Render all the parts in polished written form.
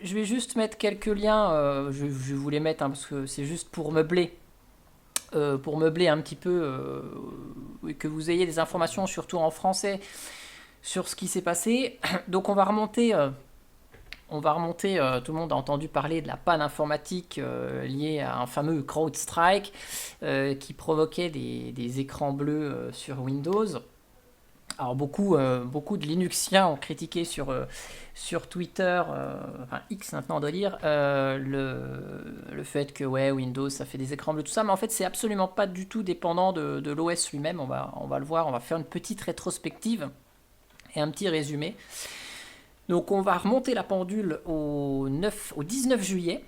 je vais juste mettre quelques liens, je vais vous les mettre, hein, parce que c'est juste pour meubler un petit peu, et que vous ayez des informations, surtout en français, sur ce qui s'est passé. Donc on va remonter, tout le monde a entendu parler de la panne informatique liée à un fameux CrowdStrike qui provoquait des écrans bleus sur Windows. Alors beaucoup de Linuxiens ont critiqué sur Twitter, enfin X maintenant on doit dire, le fait que ouais, Windows ça fait des écrans bleus, tout ça, mais en fait c'est absolument pas du tout dépendant de l'OS lui-même, on va le voir, on va faire une petite rétrospective et un petit résumé. Donc on va remonter la pendule au 19 juillet.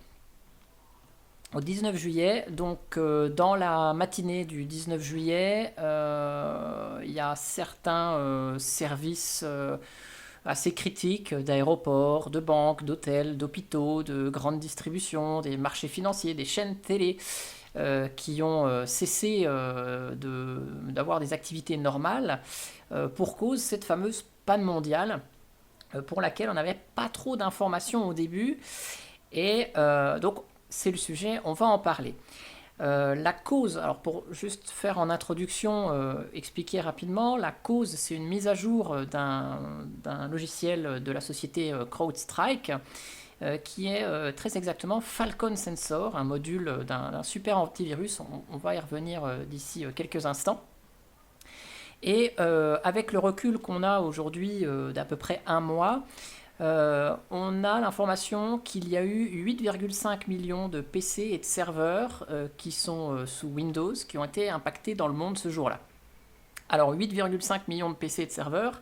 Au 19 juillet, donc dans la matinée du 19 juillet, il y a certains services assez critiques d'aéroports, de banques, d'hôtels, d'hôpitaux, de grandes distributions, des marchés financiers, des chaînes télé qui ont cessé d'avoir des activités normales pour cause de cette fameuse panne mondiale pour laquelle on n'avait pas trop d'informations au début. Et donc, c'est le sujet, on va en parler. La cause, alors pour juste faire en introduction, expliquer rapidement, la cause c'est une mise à jour d'un logiciel de la société CrowdStrike qui est très exactement Falcon Sensor, un module d'un super antivirus, on va y revenir d'ici quelques instants. Et avec le recul qu'on a aujourd'hui d'à peu près un mois, on a l'information qu'il y a eu 8,5 millions de PC et de serveurs qui sont sous Windows, qui ont été impactés dans le monde ce jour-là. Alors 8,5 millions de PC et de serveurs,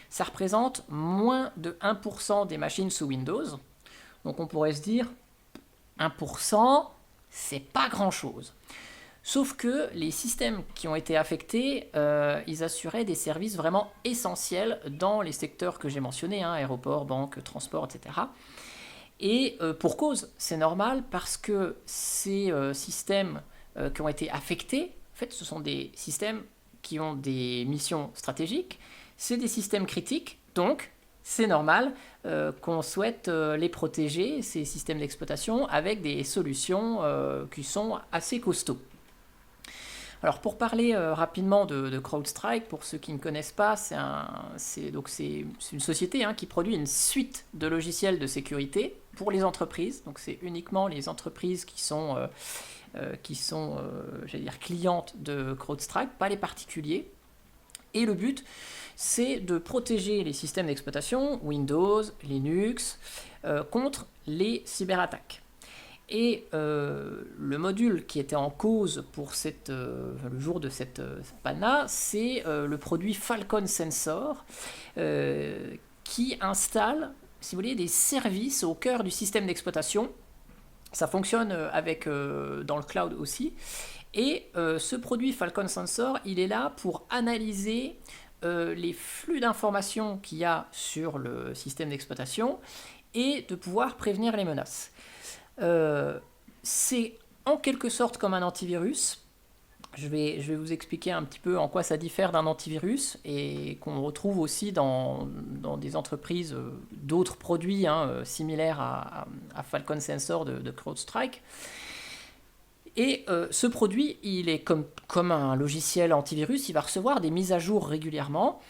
ça représente moins de 1% des machines sous Windows. Donc on pourrait se dire, 1%, c'est pas grand-chose. Sauf que les systèmes qui ont été affectés, ils assuraient des services vraiment essentiels dans les secteurs que j'ai mentionnés, hein, aéroports, banques, transports, etc. Et pour cause, c'est normal parce que ces systèmes qui ont été affectés, en fait, ce sont des systèmes qui ont des missions stratégiques, c'est des systèmes critiques, donc c'est normal qu'on souhaite les protéger, ces systèmes d'exploitation, avec des solutions qui sont assez costauds. Alors pour parler rapidement de CrowdStrike, pour ceux qui ne connaissent pas, c'est une société qui produit une suite de logiciels de sécurité pour les entreprises. Donc c'est uniquement les entreprises qui sont j'allais dire, clientes de CrowdStrike, pas les particuliers. Et le but, c'est de protéger les systèmes d'exploitation, Windows, Linux, contre les cyberattaques. Et le module qui était en cause pour le jour de cette panne-là, c'est le produit Falcon Sensor qui installe, si vous voulez, des services au cœur du système d'exploitation. Ça fonctionne dans le cloud aussi. Et ce produit Falcon Sensor, il est là pour analyser les flux d'informations qu'il y a sur le système d'exploitation et de pouvoir prévenir les menaces. C'est en quelque sorte comme un antivirus. Je vais vous expliquer un petit peu en quoi ça diffère d'un antivirus et qu'on retrouve aussi dans des entreprises, d'autres produits similaires à Falcon Sensor de CrowdStrike. Et ce produit, il est comme un logiciel antivirus, il va recevoir des mises à jour régulièrement.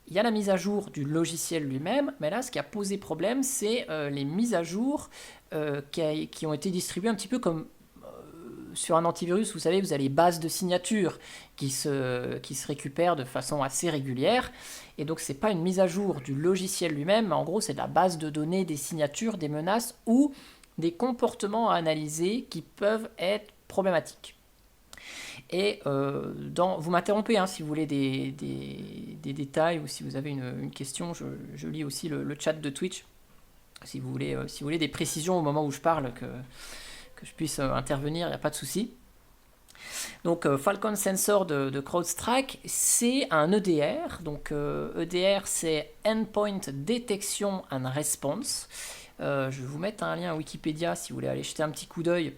Il y a la mise à jour du logiciel lui-même, mais là, ce qui a posé problème, c'est les mises à jour qui ont été distribuées un petit peu comme sur un antivirus. Vous savez, vous avez les bases de signatures qui se récupèrent de façon assez régulière. Et donc, ce n'est pas une mise à jour du logiciel lui-même, mais en gros, c'est de la base de données des signatures, des menaces ou des comportements à analyser qui peuvent être problématiques. Et vous m'interrompez si vous voulez des détails ou si vous avez une question, je lis aussi le chat de Twitch. Si vous voulez des précisions au moment où je parle, que je puisse intervenir, il n'y a pas de souci. Donc Falcon Sensor de CrowdStrike, c'est un EDR. Donc EDR, c'est Endpoint Detection and Response. Je vais vous mettre un lien Wikipédia si vous voulez aller jeter un petit coup d'œil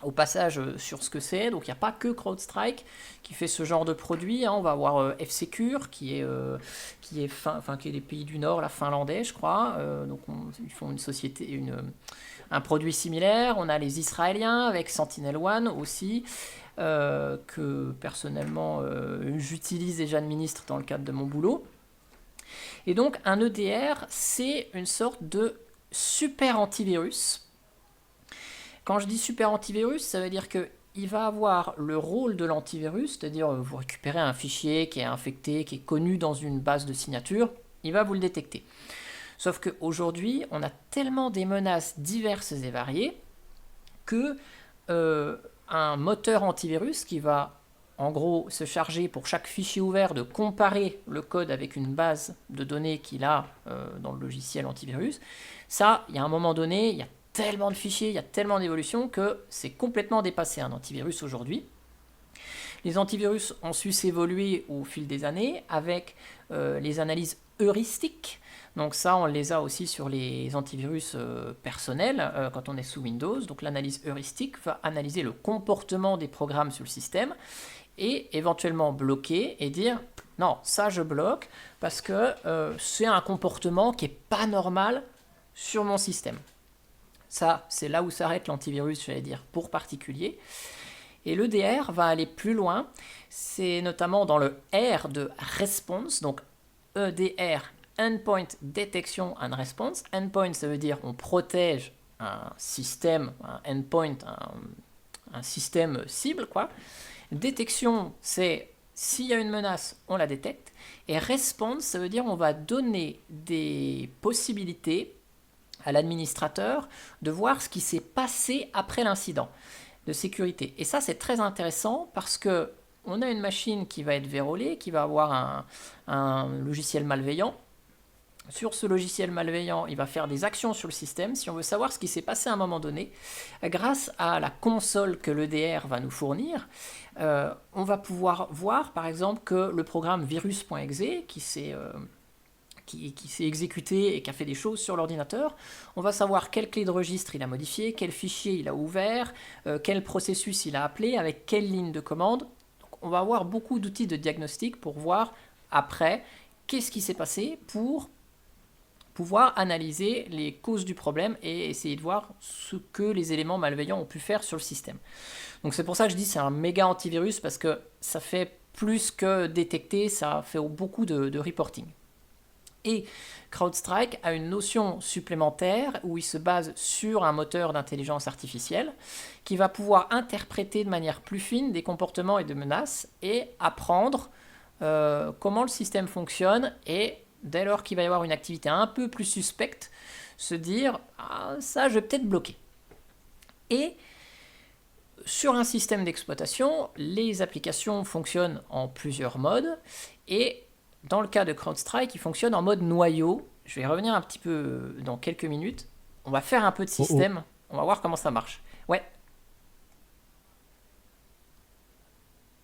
au passage sur ce que c'est. Donc il n'y a pas que CrowdStrike qui fait ce genre de produit, hein. On va avoir F-Secure qui est des pays du Nord, la finlandais je crois. Donc ils font une société, un produit similaire. On a les Israéliens avec SentinelOne aussi, que personnellement j'utilise et j'administre dans le cadre de mon boulot. Et donc un EDR, c'est une sorte de super antivirus. Quand je dis super antivirus, ça veut dire qu'il va avoir le rôle de l'antivirus, c'est-à-dire vous récupérez un fichier qui est infecté, qui est connu dans une base de signature, il va vous le détecter. Sauf qu'aujourd'hui, on a tellement des menaces diverses et variées que un moteur antivirus qui va en gros se charger pour chaque fichier ouvert de comparer le code avec une base de données qu'il a dans le logiciel antivirus, ça, il y a un moment donné, il y a tellement de fichiers, il y a tellement d'évolutions que c'est complètement dépassé un antivirus aujourd'hui. Les antivirus ont su s'évoluer au fil des années avec les analyses heuristiques. Donc ça, on les a aussi sur les antivirus personnels quand on est sous Windows. Donc l'analyse heuristique va analyser le comportement des programmes sur le système et éventuellement bloquer et dire non, ça je bloque parce que c'est un comportement qui n'est pas normal sur mon système. Ça, c'est là où s'arrête l'antivirus, j'allais dire, pour particulier. Et l'EDR va aller plus loin. C'est notamment dans le R de Response, donc EDR, Endpoint Detection and Response. Endpoint, ça veut dire on protège un système, un endpoint, un système cible, quoi. Détection, c'est s'il y a une menace, on la détecte. Et Response, ça veut dire on va donner des possibilités à l'administrateur de voir ce qui s'est passé après l'incident de sécurité. Et ça, c'est très intéressant parce que on a une machine qui va être vérolée, qui va avoir un logiciel malveillant. Sur ce logiciel malveillant, il va faire des actions sur le système. Si on veut savoir ce qui s'est passé à un moment donné, grâce à la console que l'EDR va nous fournir, on va pouvoir voir par exemple que le programme virus.exe qui s'est exécuté et qui a fait des choses sur l'ordinateur, on va savoir quelle clé de registre il a modifié, quel fichier il a ouvert, quel processus il a appelé, avec quelle ligne de commande. Donc, on va avoir beaucoup d'outils de diagnostic pour voir après qu'est-ce qui s'est passé pour pouvoir analyser les causes du problème et essayer de voir ce que les éléments malveillants ont pu faire sur le système. Donc c'est pour ça que je dis c'est un méga antivirus parce que ça fait plus que détecter, ça fait beaucoup de reporting. Et CrowdStrike a une notion supplémentaire où il se base sur un moteur d'intelligence artificielle qui va pouvoir interpréter de manière plus fine des comportements et des menaces et apprendre comment le système fonctionne et dès lors qu'il va y avoir une activité un peu plus suspecte, se dire ah, ça je vais peut-être bloquer. Et sur un système d'exploitation, les applications fonctionnent en plusieurs modes et dans le cas de CrowdStrike, il fonctionne en mode noyau. Je vais revenir un petit peu dans quelques minutes. On va faire un peu de système. On va voir comment ça marche. Ouais.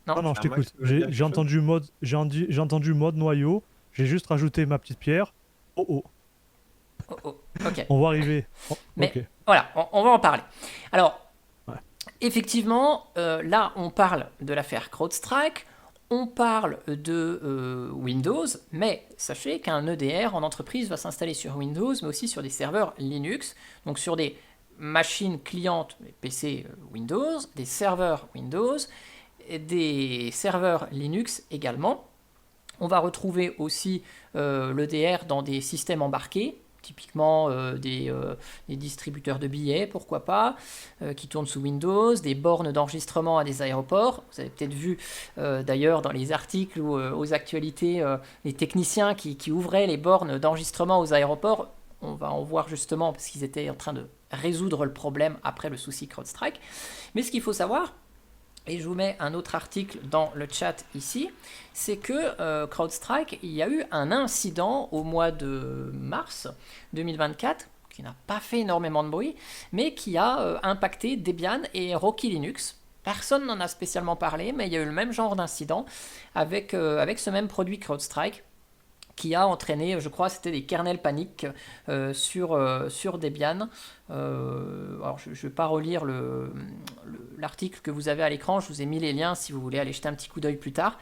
Non, je t'écoute. J'ai entendu mode noyau. J'ai juste rajouté ma petite pierre. Ok. On va arriver. Mais okay. Voilà, on va en parler. Alors, ouais. Effectivement, là, on parle de l'affaire CrowdStrike. On parle de Windows, mais sachez qu'un EDR en entreprise va s'installer sur Windows, mais aussi sur des serveurs Linux, donc sur des machines clientes, PC Windows, des serveurs Windows, et des serveurs Linux également. On va retrouver aussi l'EDR dans des systèmes embarqués, typiquement des distributeurs de billets, pourquoi pas, qui tournent sous Windows, des bornes d'enregistrement à des aéroports. Vous avez peut-être vu d'ailleurs dans les articles ou aux actualités les techniciens qui ouvraient les bornes d'enregistrement aux aéroports. On va en voir justement parce qu'ils étaient en train de résoudre le problème après le souci CrowdStrike. Mais ce qu'il faut savoir, et je vous mets un autre article dans le chat ici, c'est que CrowdStrike, il y a eu un incident au mois de mars 2024, qui n'a pas fait énormément de bruit, mais qui a impacté Debian et Rocky Linux. Personne n'en a spécialement parlé, mais il y a eu le même genre d'incident avec ce même produit CrowdStrike, qui a entraîné, je crois, c'était des kernels paniques sur Debian. Alors, je ne vais pas relire l'article que vous avez à l'écran, je vous ai mis les liens si vous voulez aller jeter un petit coup d'œil plus tard.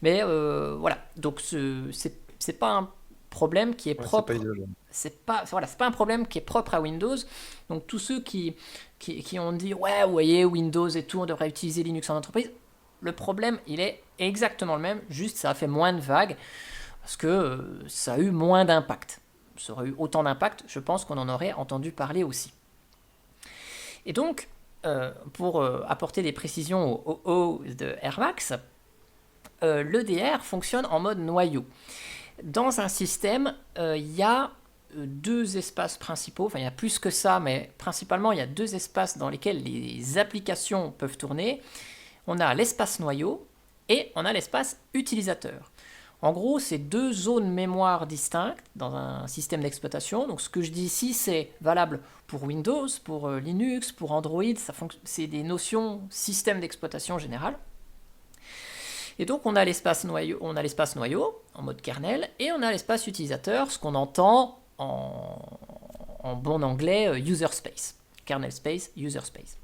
Mais voilà, donc c'est pas un problème qui est Ouais, c'est pas propre. idéal. C'est pas un problème qui est propre à Windows. Donc tous ceux qui ont dit ouais, vous voyez, Windows et tout, on devrait utiliser Linux en entreprise. Le problème, il est exactement le même, juste ça a fait moins de vagues parce que ça a eu moins d'impact. Ça aurait eu autant d'impact, je pense qu'on en aurait entendu parler aussi. Et donc, pour apporter des précisions au OO de Airmax, l'EDR fonctionne en mode noyau. Dans un système, il y a deux espaces principaux, enfin il y a plus que ça, mais principalement il y a deux espaces dans lesquels les applications peuvent tourner. On a l'espace noyau et on a l'espace utilisateur. En gros, c'est deux zones mémoire distinctes dans un système d'exploitation. Donc ce que je dis ici, c'est valable pour Windows, pour Linux, pour Android. C'est des notions système d'exploitation général. Et donc on a l'espace noyau en mode kernel et on a l'espace utilisateur, ce qu'on entend en bon anglais user space, kernel space, user space.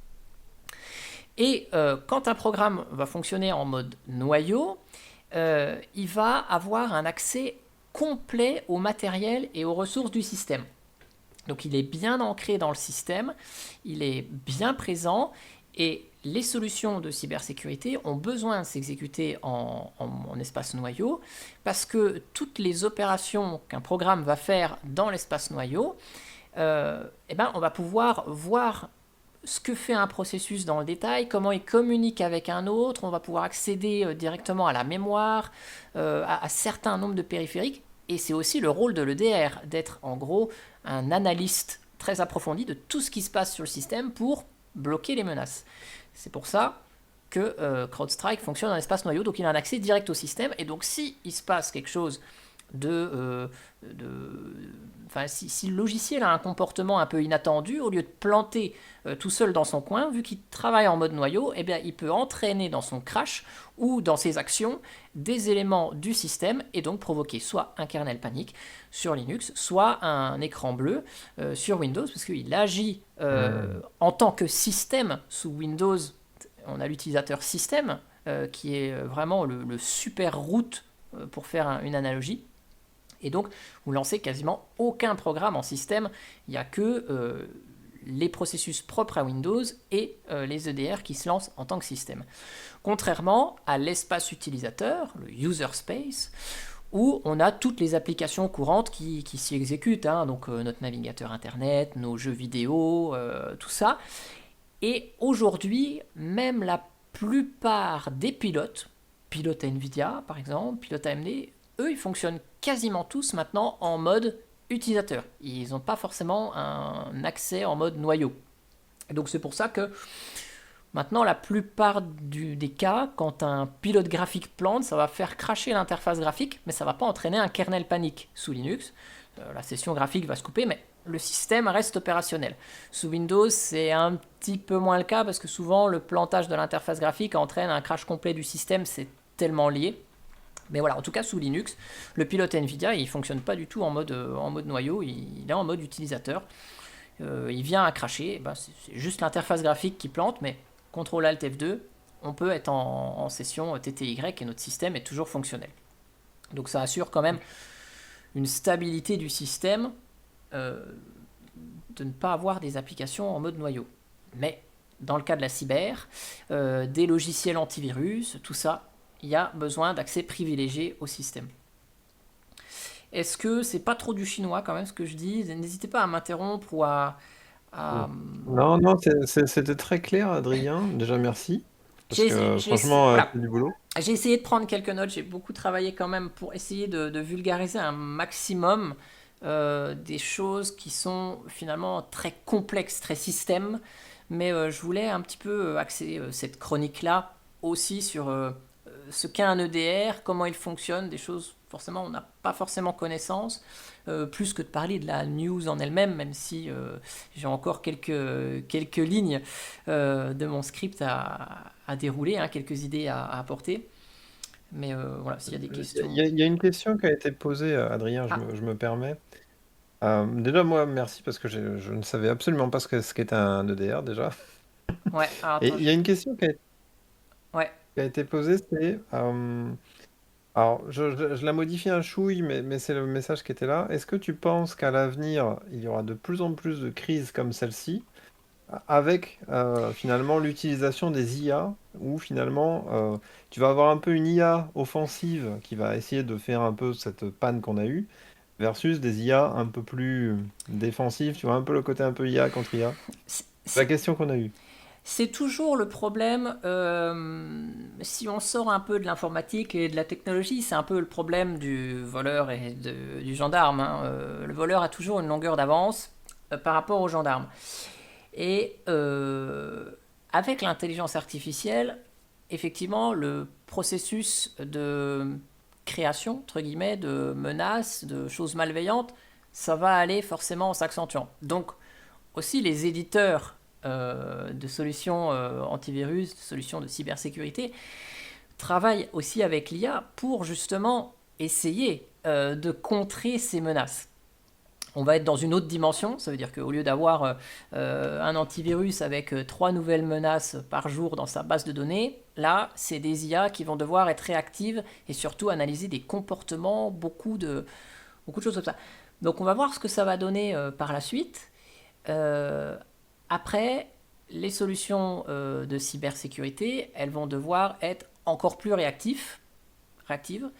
Et quand un programme va fonctionner en mode noyau, il va avoir un accès complet au matériel et aux ressources du système. Donc il est bien ancré dans le système, il est bien présent et les solutions de cybersécurité ont besoin de s'exécuter en espace noyau parce que toutes les opérations qu'un programme va faire dans l'espace noyau, on va pouvoir voir ce que fait un processus dans le détail, comment il communique avec un autre, on va pouvoir accéder directement à la mémoire, à certains nombres de périphériques, et c'est aussi le rôle de l'EDR, d'être en gros un analyste très approfondi de tout ce qui se passe sur le système pour bloquer les menaces. C'est pour ça que CrowdStrike fonctionne dans l'espace noyau, donc il a un accès direct au système, et donc si il se passe quelque chose si le logiciel a un comportement un peu inattendu, au lieu de planter tout seul dans son coin, vu qu'il travaille en mode noyau, il peut entraîner dans son crash ou dans ses actions des éléments du système et donc provoquer soit un kernel panique sur Linux, soit un écran bleu sur Windows, parce qu'il agit en tant que système sous Windows. On a l'utilisateur système qui est vraiment le super root pour faire une analogie. Et donc, vous lancez quasiment aucun programme en système. Il n'y a que les processus propres à Windows et les EDR qui se lancent en tant que système. Contrairement à l'espace utilisateur, le user space, où on a toutes les applications courantes qui s'y exécutent. Donc notre navigateur internet, nos jeux vidéo, tout ça. Et aujourd'hui, même la plupart des pilotes NVIDIA par exemple, pilotes AMD, eux, ils fonctionnent quasiment tous maintenant en mode utilisateur. Ils n'ont pas forcément un accès en mode noyau. Et donc c'est pour ça que maintenant, la plupart des cas, quand un pilote graphique plante, ça va faire cracher l'interface graphique, mais ça ne va pas entraîner un kernel panique sous Linux. La session graphique va se couper, mais le système reste opérationnel. Sous Windows, c'est un petit peu moins le cas, parce que souvent, le plantage de l'interface graphique entraîne un crash complet du système, c'est tellement lié. Mais voilà, en tout cas sous Linux, le pilote NVIDIA, il fonctionne pas du tout en mode noyau, il est en mode utilisateur. Il vient à cracher, c'est juste l'interface graphique qui plante, mais CTRL ALT F2, on peut être en session TTY et notre système est toujours fonctionnel. Donc ça assure quand même une stabilité du système de ne pas avoir des applications en mode noyau. Mais dans le cas de la cyber, des logiciels antivirus, tout ça, il y a besoin d'accès privilégié au système. Est-ce que c'est pas trop du chinois quand même ce que je dis? N'hésitez pas à m'interrompre ou à... Non, c'était très clair, Adrien. Déjà, merci. Parce que franchement, voilà. c'est du boulot. J'ai essayé de prendre quelques notes, j'ai beaucoup travaillé quand même pour essayer de vulgariser un maximum des choses qui sont finalement très complexes, très système. Mais je voulais un petit peu axer cette chronique-là aussi sur ce qu'est un EDR, comment il fonctionne, des choses forcément on n'a pas forcément connaissance, plus que de parler de la news en elle-même, même si j'ai encore quelques lignes de mon script à dérouler, quelques idées à apporter. Mais voilà, s'il y a des questions. Il y a une question qui a été posée, Adrien, je me permets. Déjà, moi, merci, parce que je ne savais absolument pas ce qu'était un EDR, déjà. Ouais, alors Et attends, il y a une question ouais. qui a été posée, c'est... alors, je la modifie un chouille, mais c'est le message qui était là. Est-ce que tu penses qu'à l'avenir, il y aura de plus en plus de crises comme celle-ci, avec finalement l'utilisation des IA, où finalement tu vas avoir un peu une IA offensive qui va essayer de faire un peu cette panne qu'on a eue, versus des IA un peu plus défensives, tu vois, un peu le côté un peu IA contre IA. C'est C'est la c'est- question qu'on a eue. c'est toujours le problème, si on sort un peu de l'informatique et de la technologie, c'est un peu le problème du voleur et du gendarme, hein. Le voleur a toujours une longueur d'avance par rapport au gendarme. Et avec l'intelligence artificielle, effectivement, le processus de création, entre guillemets, de menaces, de choses malveillantes, ça va aller forcément en s'accentuant. Donc, aussi, les éditeurs de solutions antivirus, de solutions de cybersécurité, travaillent aussi avec l'IA pour justement essayer de contrer ces menaces. On va être dans une autre dimension, ça veut dire qu'au lieu d'avoir un antivirus avec 3 nouvelles menaces par jour dans sa base de données, là, c'est des IA qui vont devoir être réactives et surtout analyser des comportements, beaucoup de choses comme ça. Donc on va voir ce que ça va donner par la suite. Euh, Après, les solutions de cybersécurité, elles vont devoir être encore plus réactives.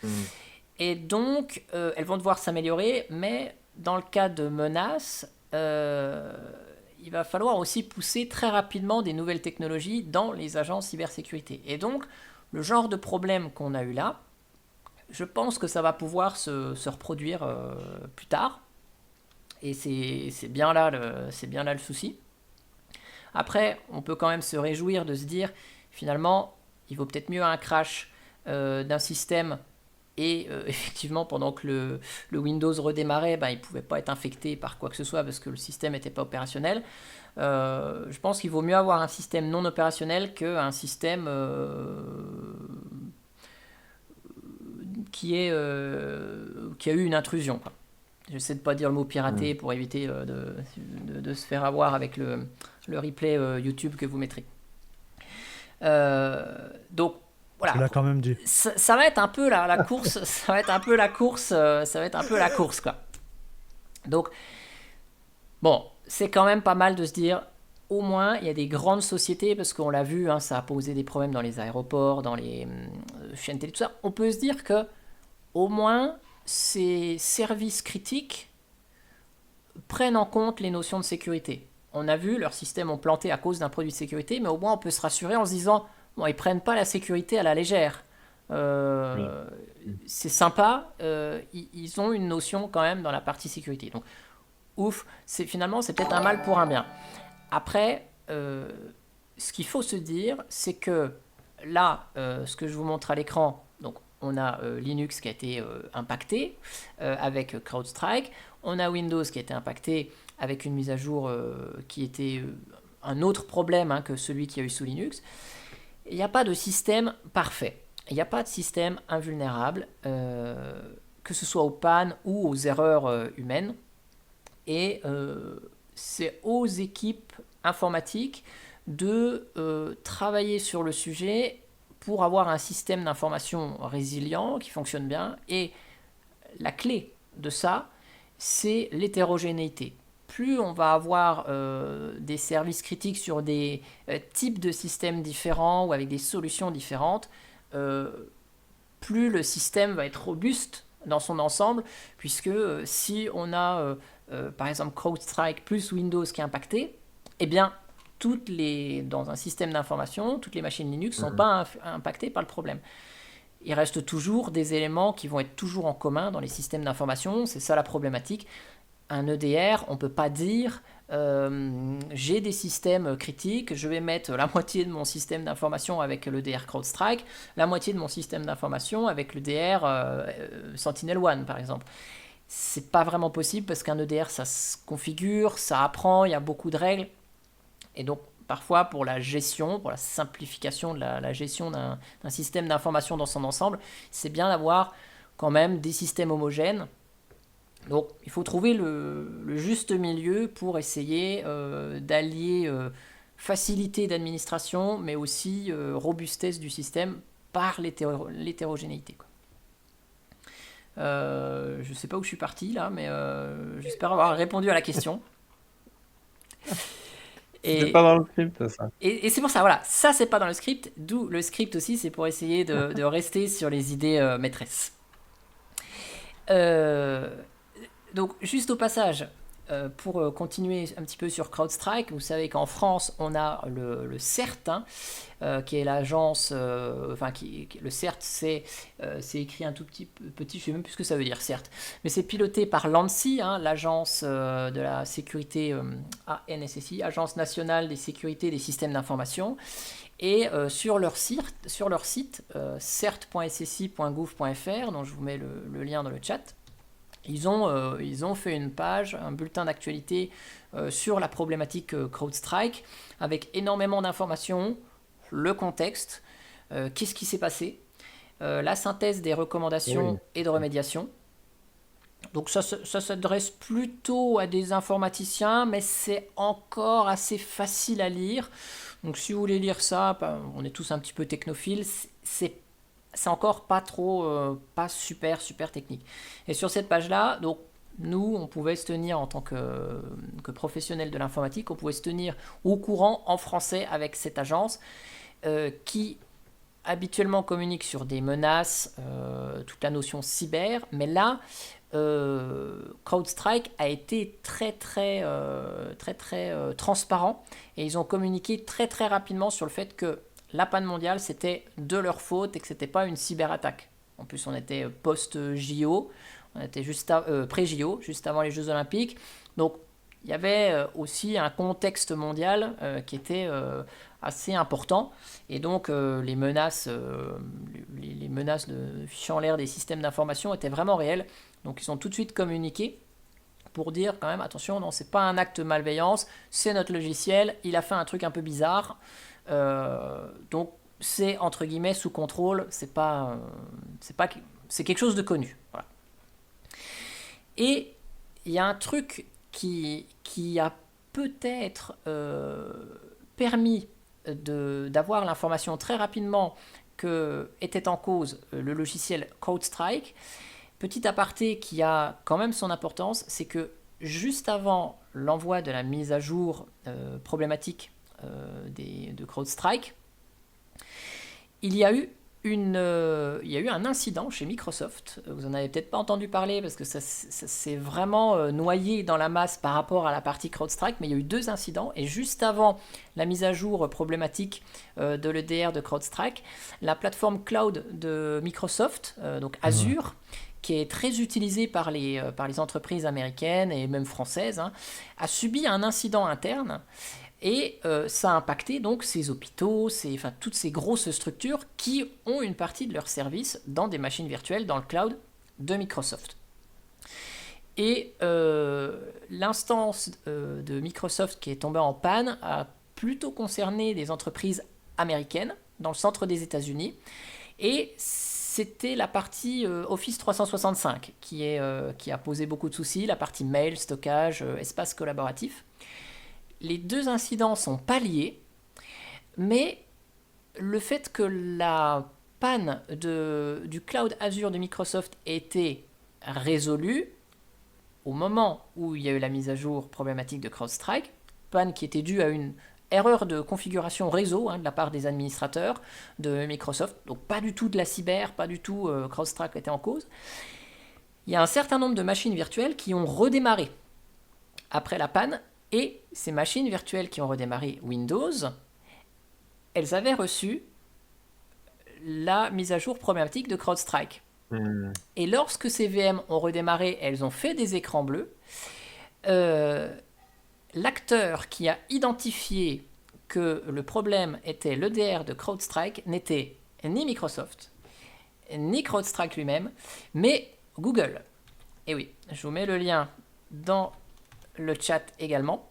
Hmm. Et donc, elles vont devoir s'améliorer, mais dans le cas de menaces, il va falloir aussi pousser très rapidement des nouvelles technologies dans les agences cybersécurité. Et donc, le genre de problème qu'on a eu là, je pense que ça va pouvoir se reproduire plus tard. Et c'est bien là le souci. Après, on peut quand même se réjouir de se dire, finalement, il vaut peut-être mieux un crash d'un système et effectivement, pendant que le Windows redémarrait, ben, il ne pouvait pas être infecté par quoi que ce soit parce que le système n'était pas opérationnel. Je pense qu'il vaut mieux avoir un système non opérationnel qu'un système qui a eu une intrusion, quoi. J'essaie de ne pas dire le mot Hmm. piraté pour éviter de se faire avoir avec le replay YouTube que vous mettrez. Donc Tu voilà, l'as quand même dit. ça va être un peu la course, ça va être un peu la course, ça va être un peu la course quoi. Donc bon, c'est quand même pas mal de se dire, au moins il y a des grandes sociétés parce qu'on l'a vu, hein, ça a posé des problèmes dans les aéroports, dans les chaînes télé, tout ça. On peut se dire que au moins ces services critiques prennent en compte les notions de sécurité. On a vu, leurs systèmes ont planté à cause d'un produit de sécurité, mais au moins on peut se rassurer en se disant, bon, ils prennent pas la sécurité à la légère. Oui. Euh, c'est sympa, ils ont une notion quand même dans la partie sécurité. Donc, ouf, finalement, c'est peut-être un mal pour un bien. Après, ce qu'il faut se dire, c'est que là, ce que je vous montre à l'écran, donc on a Linux qui a été impacté avec CrowdStrike, on a Windows qui a été impacté avec une mise à jour qui était un autre problème hein, que celui qu'il y a eu sous Linux. Il n'y a pas de système parfait. Il n'y a pas de système invulnérable, que ce soit aux pannes ou aux erreurs humaines. Et c'est aux équipes informatiques de travailler sur le sujet pour avoir un système d'information résilient qui fonctionne bien. Et la clé de ça, c'est l'hétérogénéité. Plus on va avoir des services critiques sur des types de systèmes différents ou avec des solutions différentes, euh, plus le système va être robuste dans son ensemble, puisque si on a par exemple CrowdStrike plus Windows qui est impacté, eh bien dans un système d'information, toutes les machines Linux ne sont Mhm. pas impactées par le problème. Il reste toujours des éléments qui vont être toujours en commun dans les systèmes d'information, c'est ça la problématique. Un EDR, on ne peut pas dire j'ai des systèmes critiques, je vais mettre la moitié de mon système d'information avec l'EDR CrowdStrike, la moitié de mon système d'information avec l'EDR Sentinel-One par exemple. C'est pas vraiment possible parce qu'un EDR ça se configure, ça apprend, il y a beaucoup de règles. Et donc parfois pour la gestion, pour la simplification de la gestion d'un système d'information dans son ensemble, c'est bien d'avoir quand même des systèmes homogènes. Donc il faut trouver le juste milieu pour essayer d'allier facilité d'administration, mais aussi robustesse du système par l'hétérogénéité, quoi. Je ne sais pas où je suis parti là, mais j'espère avoir répondu à la question. C'est pas dans le script, ça. Et c'est pour ça, voilà, ça c'est pas dans le script, d'où le script aussi, c'est pour essayer de rester sur les idées maîtresses. Donc juste au passage, pour continuer un petit peu sur CrowdStrike, vous savez qu'en France on a le CERT, qui est l'agence, le CERT c'est écrit un tout petit, je sais même plus ce que ça veut dire CERT, mais c'est piloté par l'ANSSI, l'agence de la sécurité, ANSSI, Agence nationale des sécurités des systèmes d'information. Et sur leur site cert.ssi.gouv.fr, dont je vous mets le lien dans le chat, ils ont fait une page, un bulletin d'actualité sur la problématique CrowdStrike, avec énormément d'informations, le contexte, qu'est-ce qui s'est passé, la synthèse des recommandations et de remédiation. Donc ça s'adresse plutôt à des informaticiens, mais c'est encore assez facile à lire. Donc si vous voulez lire ça, on est tous un petit peu technophiles, c'est encore pas pas super technique. Et sur cette page-là, donc nous, on pouvait se tenir en tant que professionnels de l'informatique, on pouvait se tenir au courant en français avec cette agence qui habituellement communique sur des menaces, toute la notion cyber, mais là, CrowdStrike a été très transparent et ils ont communiqué très rapidement sur le fait que la panne mondiale c'était de leur faute et que c'était pas une cyberattaque. En plus on était post-JO, on était pré-JO, juste avant les Jeux Olympiques, donc il y avait aussi un contexte mondial qui était assez important et donc les menaces de fichant en l'air des systèmes d'information étaient vraiment réelles. Donc ils ont tout de suite communiqué pour dire quand même attention, non, c'est pas un acte de malveillance, c'est notre logiciel, il a fait un truc un peu bizarre, donc c'est entre guillemets sous contrôle, c'est quelque chose de connu. Voilà. Et il y a un truc qui a peut-être permis d'avoir l'information très rapidement que était en cause le logiciel CrowdStrike. Petit aparté qui a quand même son importance, c'est que juste avant l'envoi de la mise à jour problématique de CrowdStrike, il y a eu un incident chez Microsoft. Vous en avez peut-être pas entendu parler parce que ça s'est vraiment noyé dans la masse par rapport à la partie CrowdStrike, mais il y a eu 2 incidents et juste avant la mise à jour problématique de l'EDR de CrowdStrike, la plateforme cloud de Microsoft, donc Azure, qui est très utilisée par les entreprises américaines et même françaises, a subi un incident interne. Et ça a impacté donc ces hôpitaux, toutes ces grosses structures qui ont une partie de leurs services dans des machines virtuelles dans le cloud de Microsoft. Et l'instance de Microsoft qui est tombée en panne a plutôt concerné des entreprises américaines dans le centre des États-Unis. Et c'était la partie Office 365 qui a posé beaucoup de soucis, la partie mail, stockage, espace collaboratif. Les 2 incidents sont pas liés, mais le fait que la panne du cloud Azure de Microsoft ait été résolue au moment où il y a eu la mise à jour problématique de CrowdStrike, panne qui était due à une erreur de configuration réseau de la part des administrateurs de Microsoft, donc pas du tout de la cyber, pas du tout CrowdStrike était en cause. Il y a un certain nombre de machines virtuelles qui ont redémarré après la panne. Et ces machines virtuelles qui ont redémarré Windows, elles avaient reçu la mise à jour problématique de CrowdStrike. Et lorsque ces VM ont redémarré, elles ont fait des écrans bleus. L'acteur qui a identifié que le problème était l'EDR de CrowdStrike n'était ni Microsoft, ni CrowdStrike lui-même, mais Google. Et oui, je vous mets le lien dans le chat également.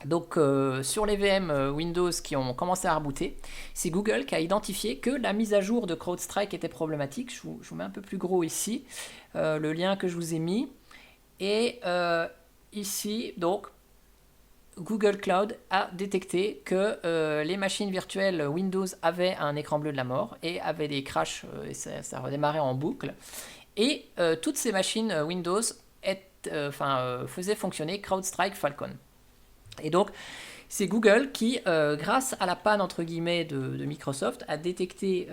Donc sur les VM Windows qui ont commencé à rebooter, c'est Google qui a identifié que la mise à jour de CrowdStrike était problématique. Je vous mets un peu plus gros ici, le lien que je vous ai mis. Et ici, donc, Google Cloud a détecté que les machines virtuelles Windows avaient un écran bleu de la mort et avaient des crashs et ça redémarrait en boucle. Et toutes ces machines Windows faisaient fonctionner CrowdStrike Falcon. Et donc, c'est Google qui, grâce à la panne entre guillemets de Microsoft, a détecté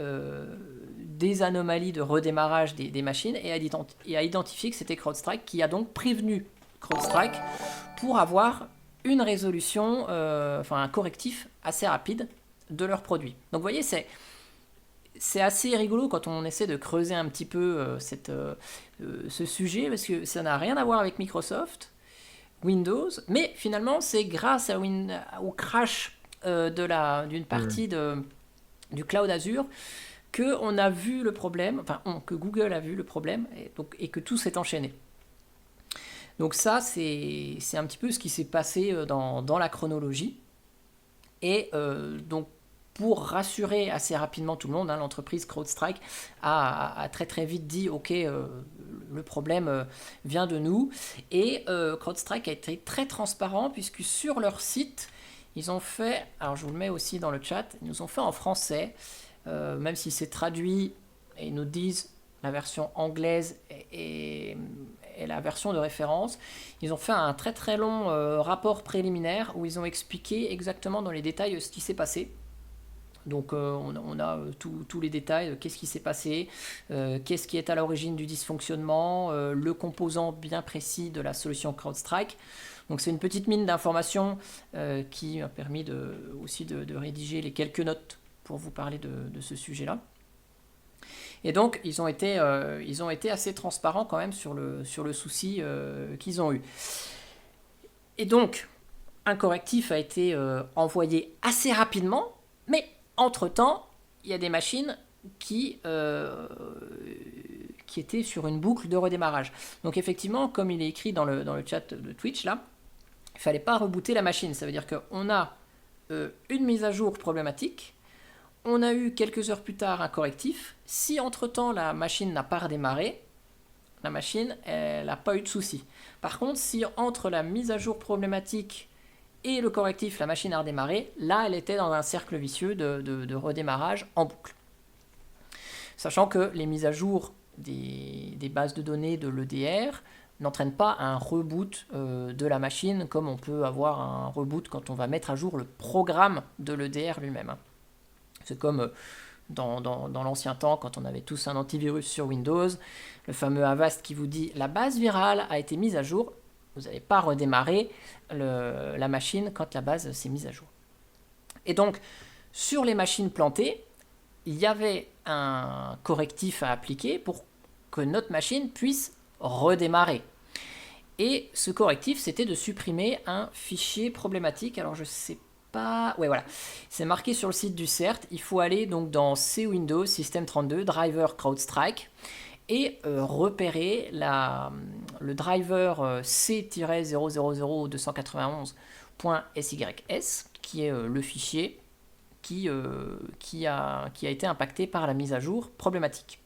des anomalies de redémarrage des machines et a identifié que c'était CrowdStrike, qui a donc prévenu CrowdStrike pour avoir une résolution, un correctif assez rapide de leurs produits. Donc vous voyez, c'est assez rigolo quand on essaie de creuser un petit peu ce sujet, parce que ça n'a rien à voir avec Microsoft, Windows, mais finalement c'est grâce au crash d'une partie du Cloud Azure qu'on a vu le problème, que Google a vu le problème et que tout s'est enchaîné. Donc ça, c'est un petit peu ce qui s'est passé dans la chronologie. Et donc, pour rassurer assez rapidement tout le monde, l'entreprise CrowdStrike a très très vite dit « Ok, le problème vient de nous ». Et CrowdStrike a été très transparent puisque sur leur site, ils ont fait, alors je vous le mets aussi dans le chat, ils nous ont fait en français, même si c'est traduit, et ils nous disent la version anglaise et la version de référence. Ils ont fait un très très long rapport préliminaire où ils ont expliqué exactement dans les détails ce qui s'est passé. Donc on a tous les détails, qu'est-ce qui s'est passé, qu'est-ce qui est à l'origine du dysfonctionnement, le composant bien précis de la solution CrowdStrike. Donc c'est une petite mine d'informations qui m'a permis aussi de rédiger les quelques notes pour vous parler de ce sujet-là. Et donc, ils ont été assez transparents quand même sur le souci qu'ils ont eu. Et donc, un correctif a été envoyé assez rapidement, mais entre-temps, il y a des machines qui étaient sur une boucle de redémarrage. Donc effectivement, comme il est écrit dans le chat de Twitch, là, il ne fallait pas rebooter la machine. Ça veut dire qu'on a une mise à jour problématique. On a eu quelques heures plus tard un correctif. Si entre-temps la machine n'a pas redémarré, la machine elle n'a pas eu de souci. Par contre, si entre la mise à jour problématique et le correctif, la machine a redémarré, là elle était dans un cercle vicieux de redémarrage en boucle. Sachant que les mises à jour des bases de données de l'EDR n'entraînent pas un reboot de la machine comme on peut avoir un reboot quand on va mettre à jour le programme de l'EDR lui-même. C'est comme dans l'ancien temps, quand on avait tous un antivirus sur Windows, le fameux Avast qui vous dit « la base virale a été mise à jour », vous n'allez pas redémarrer la machine quand la base s'est mise à jour. Et donc, sur les machines plantées, il y avait un correctif à appliquer pour que notre machine puisse redémarrer. Et ce correctif, c'était de supprimer un fichier problématique. Alors, je sais pas... Ouais, voilà. C'est marqué sur le site du CERT. Il faut aller donc dans C Windows, System 32, Driver CrowdStrike, et repérer le driver C-000-291.sys, qui est le fichier qui a été impacté par la mise à jour problématique.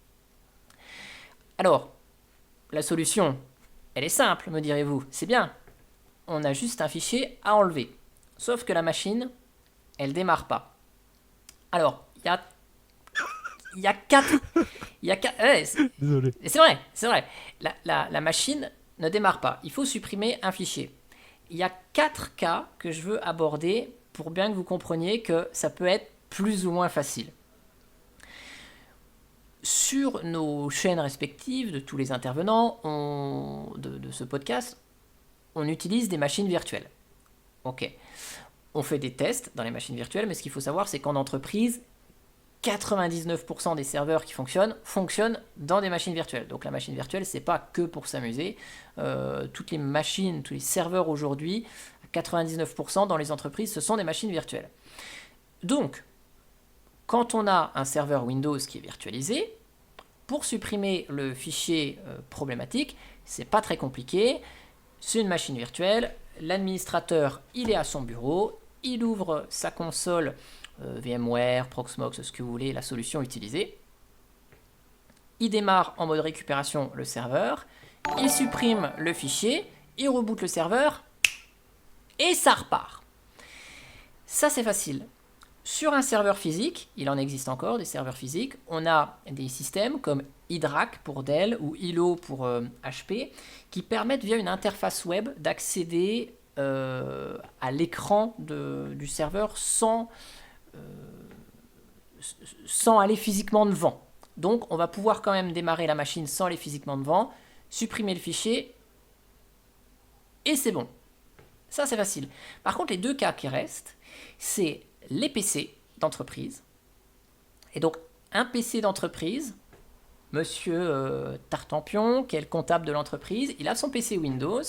Alors, la solution, elle est simple, me direz-vous. C'est bien. On a juste un fichier à enlever. Sauf que la machine, elle démarre pas. Alors, il y a quatre... Désolé. Et c'est vrai. La machine ne démarre pas. Il faut supprimer un fichier. Il y a 4 cas que je veux aborder pour bien que vous compreniez que ça peut être plus ou moins facile. Sur nos chaînes respectives de tous les intervenants de ce podcast, on utilise des machines virtuelles. Ok. On fait des tests dans les machines virtuelles, mais ce qu'il faut savoir, c'est qu'en entreprise, 99% des serveurs qui fonctionnent dans des machines virtuelles. Donc la machine virtuelle, c'est pas que pour s'amuser. Toutes les machines, tous les serveurs aujourd'hui, 99% dans les entreprises, ce sont des machines virtuelles. Donc, quand on a un serveur Windows qui est virtualisé, pour supprimer le fichier problématique, c'est pas très compliqué. C'est une machine virtuelle. L'administrateur, il est à son bureau, il ouvre sa console VMware, Proxmox, ce que vous voulez, la solution utilisée. Il démarre en mode récupération le serveur, il supprime le fichier, il reboot le serveur, et ça repart. Ça, c'est facile. Sur un serveur physique, il en existe encore des serveurs physiques, on a des systèmes comme HydraC pour Dell ou Ilo pour HP qui permettent via une interface web d'accéder à l'écran du serveur sans aller physiquement devant. Donc on va pouvoir quand même démarrer la machine sans aller physiquement devant, supprimer le fichier et c'est bon. Ça, c'est facile. Par contre, les deux cas qui restent, c'est les PC d'entreprise. Et donc, un PC d'entreprise, monsieur Tartampion, qui est le comptable de l'entreprise, il a son PC Windows,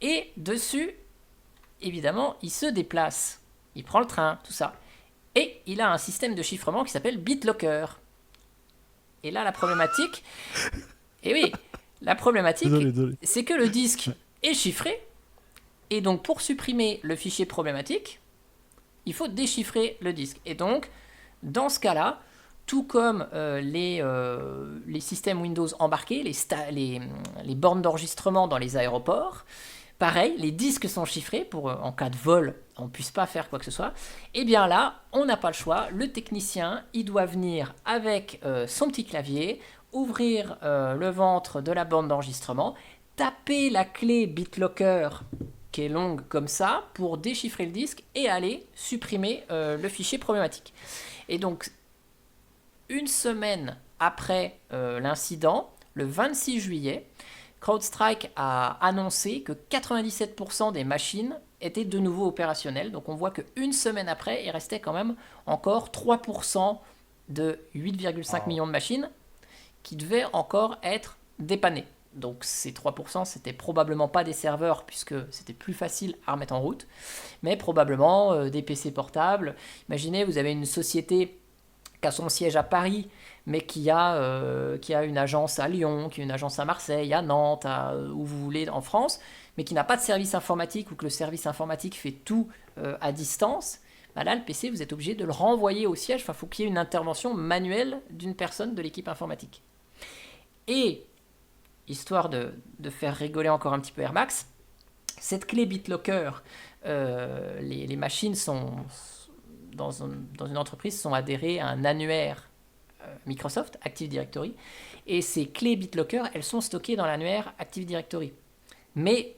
et dessus, évidemment, il se déplace. Il prend le train, tout ça. Et il a un système de chiffrement qui s'appelle BitLocker. Et là, la problématique... Et oui, la problématique, Désolé. c'est que le disque est chiffré, et donc pour supprimer le fichier problématique, il faut déchiffrer le disque. Et donc, dans ce cas-là, tout comme les systèmes Windows embarqués, les bornes d'enregistrement dans les aéroports, pareil, les disques sont chiffrés pour en cas de vol, on ne puisse pas faire quoi que ce soit. Et bien là, on n'a pas le choix. Le technicien, il doit venir avec son petit clavier, ouvrir le ventre de la borne d'enregistrement, taper la clé BitLocker qui est longue comme ça pour déchiffrer le disque et aller supprimer le fichier problématique. Et donc, une semaine après l'incident, le 26 juillet, CrowdStrike a annoncé que 97% des machines étaient de nouveau opérationnelles. Donc on voit qu'une semaine après, il restait quand même encore 3% de 8,5 millions de machines qui devaient encore être dépannées. Donc ces 3%, c'était probablement pas des serveurs puisque c'était plus facile à remettre en route, mais probablement des PC portables. Imaginez, vous avez une société qui a son siège à Paris, mais qui a une agence à Lyon, qui a une agence à Marseille, à Nantes, où vous voulez en France, mais qui n'a pas de service informatique ou que le service informatique fait tout à distance. Bah là, le PC, vous êtes obligé de le renvoyer au siège. Enfin, il faut qu'il y ait une intervention manuelle d'une personne de l'équipe informatique. Et histoire de faire rigoler encore un petit peu Air Max, cette clé BitLocker, les machines dans une entreprise sont adhérées à un annuaire Microsoft, Active Directory, et ces clés BitLocker, elles sont stockées dans l'annuaire Active Directory. Mais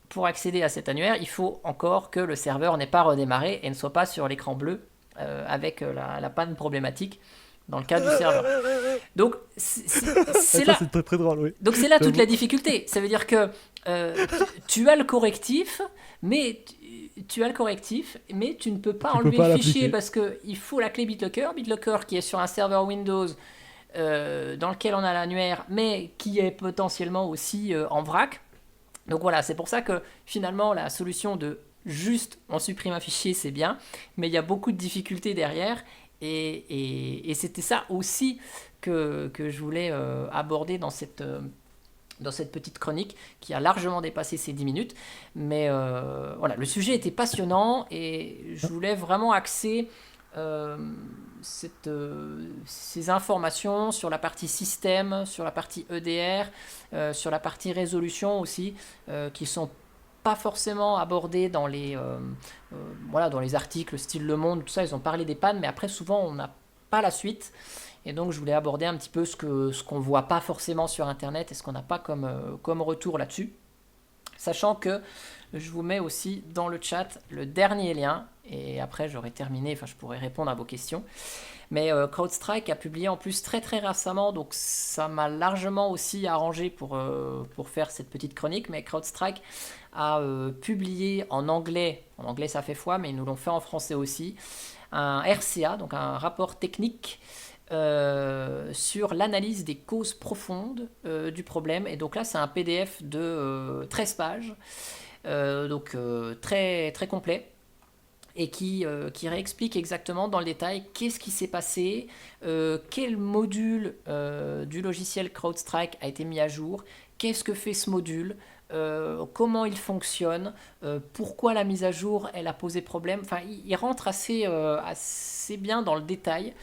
pour accéder à cet annuaire, il faut encore que le serveur n'ait pas redémarré et ne soit pas sur l'écran bleu avec la panne problématique dans le cas du serveur. Donc c'est là. C'est très très drôle, oui. Donc c'est là toute la difficulté. Ça veut dire que tu as le correctif, mais tu ne peux pas enlever le fichier parce qu'il faut la clé BitLocker. BitLocker qui est sur un serveur Windows dans lequel on a l'annuaire, mais qui est potentiellement aussi en vrac. Donc voilà, c'est pour ça que finalement la solution de juste on supprime un fichier, c'est bien, mais il y a beaucoup de difficultés derrière. Et c'était ça aussi que je voulais aborder dans cette petite chronique qui a largement dépassé ces 10 minutes. Mais voilà, le sujet était passionnant et je voulais vraiment axer ces informations sur la partie système, sur la partie EDR, sur la partie résolution aussi, qui sont pas forcément abordés dans les articles style Le Monde, tout ça. Ils ont parlé des pannes, mais après souvent on n'a pas la suite. Et donc je voulais aborder un petit peu ce qu'on voit pas forcément sur Internet et ce qu'on n'a pas comme retour là-dessus. Sachant que je vous mets aussi dans le chat le dernier lien, et après j'aurai terminé, enfin je pourrai répondre à vos questions. Mais CrowdStrike a publié en plus très très récemment, donc ça m'a largement aussi arrangé pour faire cette petite chronique, mais CrowdStrike a publié en anglais ça fait foi, mais ils nous l'ont fait en français aussi, un RCA, donc un rapport technique sur l'analyse des causes profondes du problème. Et donc là c'est un PDF de 13 pages, donc très, très complet, et qui réexplique exactement dans le détail qu'est-ce qui s'est passé, quel module du logiciel CrowdStrike a été mis à jour, qu'est-ce que fait ce module, comment il fonctionne, pourquoi la mise à jour elle a posé problème. Enfin, il rentre assez bien dans le détail,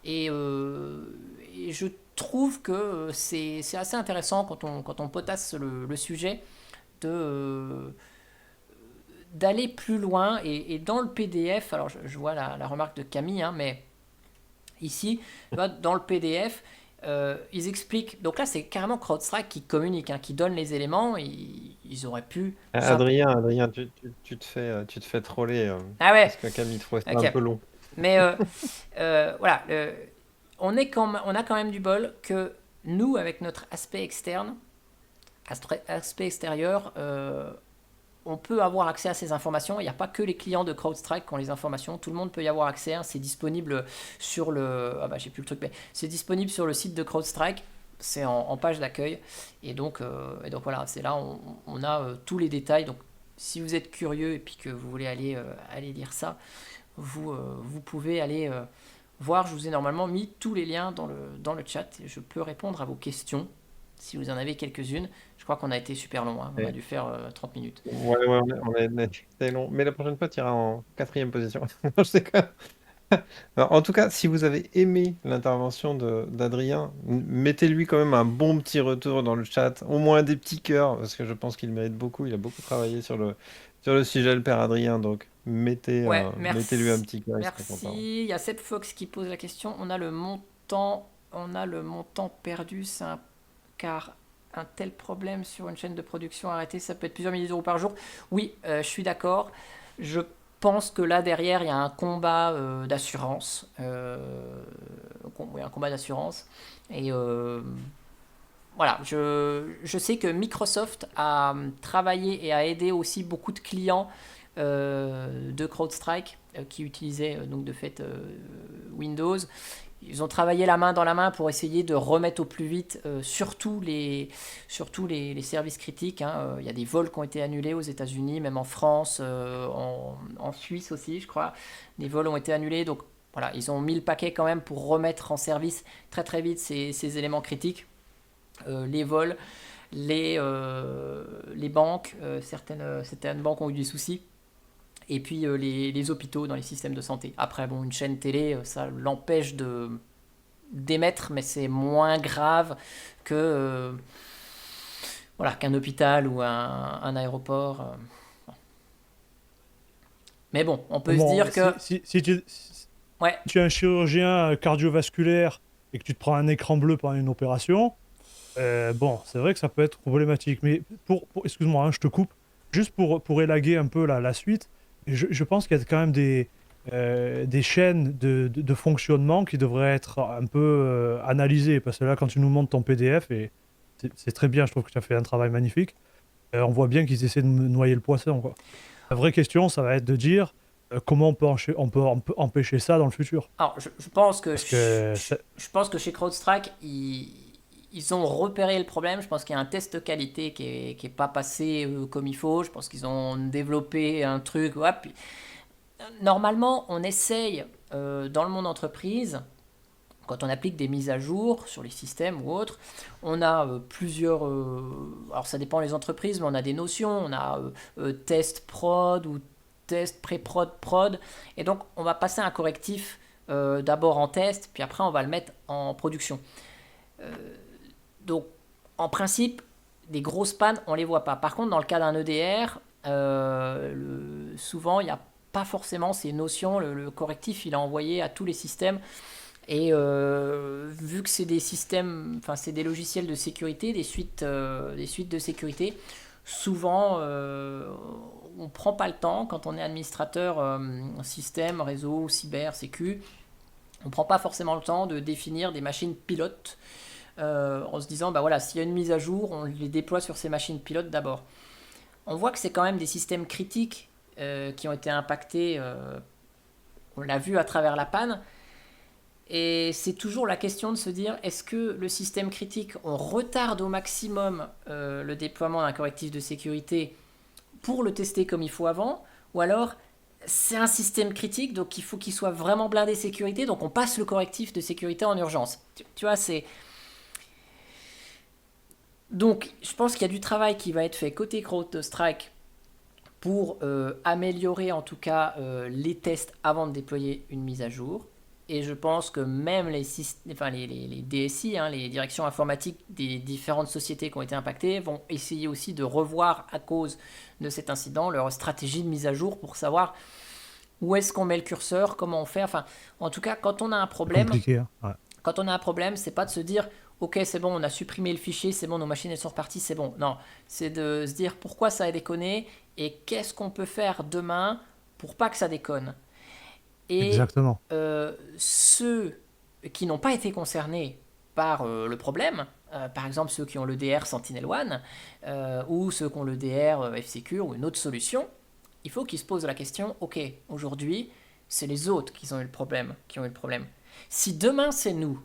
et je trouve que c'est assez intéressant quand on potasse le sujet d'aller plus loin et dans le PDF, alors je vois la remarque de Camille, hein, mais ici, tu vois, dans le PDF, ils expliquent. Donc là, c'est carrément CrowdStrike qui communique, hein, qui donne les éléments. Ils auraient pu. Adrien, tu te fais troller Ah ouais, parce que Camille trouvait ça un ok. peu long. Mais voilà, on a quand même du bol que nous, avec notre aspect externe, aspect extérieur, on peut avoir accès à ces informations. Il n'y a pas que les clients de CrowdStrike qui ont les informations. Tout le monde peut y avoir accès, hein. C'est disponible sur le... Ah bah j'ai plus le truc, mais c'est disponible sur le site de CrowdStrike. C'est en page d'accueil. Et donc voilà, c'est là on a tous les détails. Donc si vous êtes curieux et puis que vous voulez aller lire ça, vous pouvez aller voir. Je vous ai normalement mis tous les liens dans le chat. Et je peux répondre à vos questions si vous en avez quelques-unes. Je crois qu'on a été super long, hein. On a dû faire 30 minutes. Ouais, c'est long. Mais la prochaine fois, tu iras en 4e position. Je sais quoi. Alors, en tout cas, si vous avez aimé l'intervention d'Adrien, mettez-lui quand même un bon petit retour dans le chat, au moins des petits cœurs, parce que je pense qu'il mérite beaucoup. Il a beaucoup travaillé sur le sujet, le père Adrien. Donc, Ouais, mettez-lui un merci. petit cœur, il serait content. Merci. Il y a Seb Fox qui pose la question. On a le montant perdu, car un tel problème sur une chaîne de production arrêtée, ça peut être plusieurs milliers d'euros par jour. Oui, je suis d'accord. Je pense que là derrière, il y a un combat d'assurance. Oui, un combat d'assurance. Et voilà, je sais que Microsoft a travaillé et a aidé aussi beaucoup de clients de CrowdStrike qui utilisaient donc de fait Windows. Ils ont travaillé la main dans la main pour essayer de remettre au plus vite surtout les services critiques, hein. Il y a des vols qui ont été annulés aux États-Unis, même en France, en Suisse aussi, je crois. Des vols ont été annulés, donc voilà, ils ont mis le paquet quand même pour remettre en service très très vite ces éléments critiques. Les vols, les banques, certaines banques ont eu des soucis. Et puis les hôpitaux dans les systèmes de santé. Après, bon, une chaîne télé, ça l'empêche d'émettre, mais c'est moins grave que voilà, qu'un hôpital ou un aéroport. Mais bon, on peut se dire que... Ouais. Si tu es un chirurgien cardiovasculaire et que tu te prends un écran bleu pendant une opération, bon, c'est vrai que ça peut être problématique. Mais excuse-moi, hein, je te coupe. Juste pour élaguer un peu la suite, je pense qu'il y a quand même des chaînes de fonctionnement qui devraient être un peu analysées. Parce que là, quand tu nous montres ton PDF, et c'est très bien, je trouve que tu as fait un travail magnifique, on voit bien qu'ils essaient de noyer le poisson, quoi. La vraie question, ça va être de dire comment on peut empêcher ça dans le futur. Alors, je pense que chez CrowdStrike, ils ont repéré le problème. Je pense qu'il y a un test de qualité qui est pas passé comme il faut. Je pense qu'ils ont développé un truc. Ouais, puis, normalement, on essaye dans le monde entreprise, quand on applique des mises à jour sur les systèmes ou autres, on a plusieurs... alors ça dépend des entreprises, mais on a des notions. On a test prod ou test pré-prod, prod. Et donc, on va passer un correctif d'abord en test, puis après, on va le mettre en production. Donc, en principe, des grosses pannes, on ne les voit pas. Par contre, dans le cas d'un EDR, souvent, il n'y a pas forcément ces notions. Le correctif, il est envoyé à tous les systèmes. Et vu que c'est des systèmes, enfin, c'est des logiciels de sécurité, des suites de sécurité, souvent, on ne prend pas le temps, quand on est administrateur système, réseau, cyber, sécu, on ne prend pas forcément le temps de définir des machines pilotes en se disant, bah voilà, s'il y a une mise à jour, on les déploie sur ces machines pilotes d'abord. On voit que c'est quand même des systèmes critiques qui ont été impactés, on l'a vu à travers la panne, et c'est toujours la question de se dire, est-ce que le système critique, on retarde au maximum le déploiement d'un correctif de sécurité pour le tester comme il faut avant, ou alors c'est un système critique, donc il faut qu'il soit vraiment blindé sécurité, donc on passe le correctif de sécurité en urgence. Tu vois, c'est... Donc, je pense qu'il y a du travail qui va être fait côté CrowdStrike pour améliorer en tout cas les tests avant de déployer une mise à jour. Et je pense que même les DSI, hein, les directions informatiques des différentes sociétés qui ont été impactées, vont essayer aussi de revoir, à cause de cet incident, leur stratégie de mise à jour pour savoir où est-ce qu'on met le curseur, comment on fait. Enfin, en tout cas, quand on a un problème, Compliqué, hein. Ouais. quand on a un problème, c'est pas de se dire ok, c'est bon, on a supprimé le fichier, c'est bon, nos machines elles sont reparties, c'est bon. Non, c'est de se dire pourquoi ça a déconné et qu'est-ce qu'on peut faire demain pour pas que ça déconne. Et Exactement. ceux qui n'ont pas été concernés par le problème, par exemple ceux qui ont le DR Sentinel-One ou ceux qui ont le DR F-Secure ou une autre solution, il faut qu'ils se posent la question, ok, aujourd'hui, c'est les autres qui ont eu le problème, Si demain c'est nous,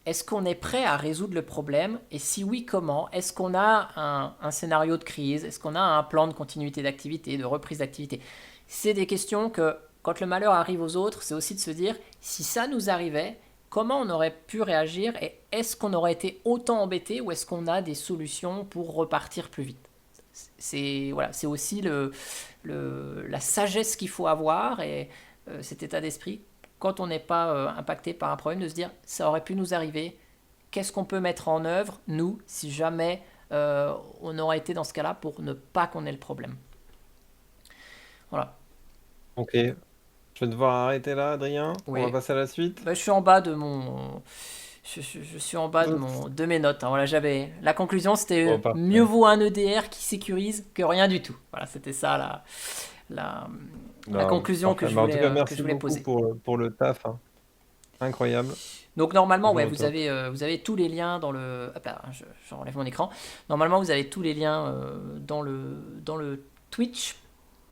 est-ce qu'on est prêt à résoudre le problème? Et si oui, comment? Est-ce qu'on a un scénario de crise? Est-ce qu'on a un plan de continuité d'activité, de reprise d'activité? C'est des questions que, quand le malheur arrive aux autres, c'est aussi de se dire, si ça nous arrivait, comment on aurait pu réagir? Et est-ce qu'on aurait été autant embêté ou est-ce qu'on a des solutions pour repartir plus vite? C'est aussi la sagesse qu'il faut avoir et cet état d'esprit quand on n'est pas impacté par un problème, de se dire ça aurait pu nous arriver, qu'est-ce qu'on peut mettre en œuvre, nous, si jamais on aurait été dans ce cas-là pour ne pas qu'on ait le problème. Voilà. Ok. Je vais devoir arrêter là, Adrien. Oui. On va passer à la suite. Je suis en bas de mon... Je suis en bas de mes notes. Hein. Voilà, la conclusion, c'était Bon, mieux vaut un EDR qui sécurise que rien du tout. Voilà, c'était ça la conclusion que je En tout cas, voulais merci beaucoup poser. pour le taf. Hein. Incroyable. Donc normalement, ouais, Toujours vous avez tous les liens dans le... Hop là, j'enlève mon écran. Normalement, vous avez tous les liens dans le Twitch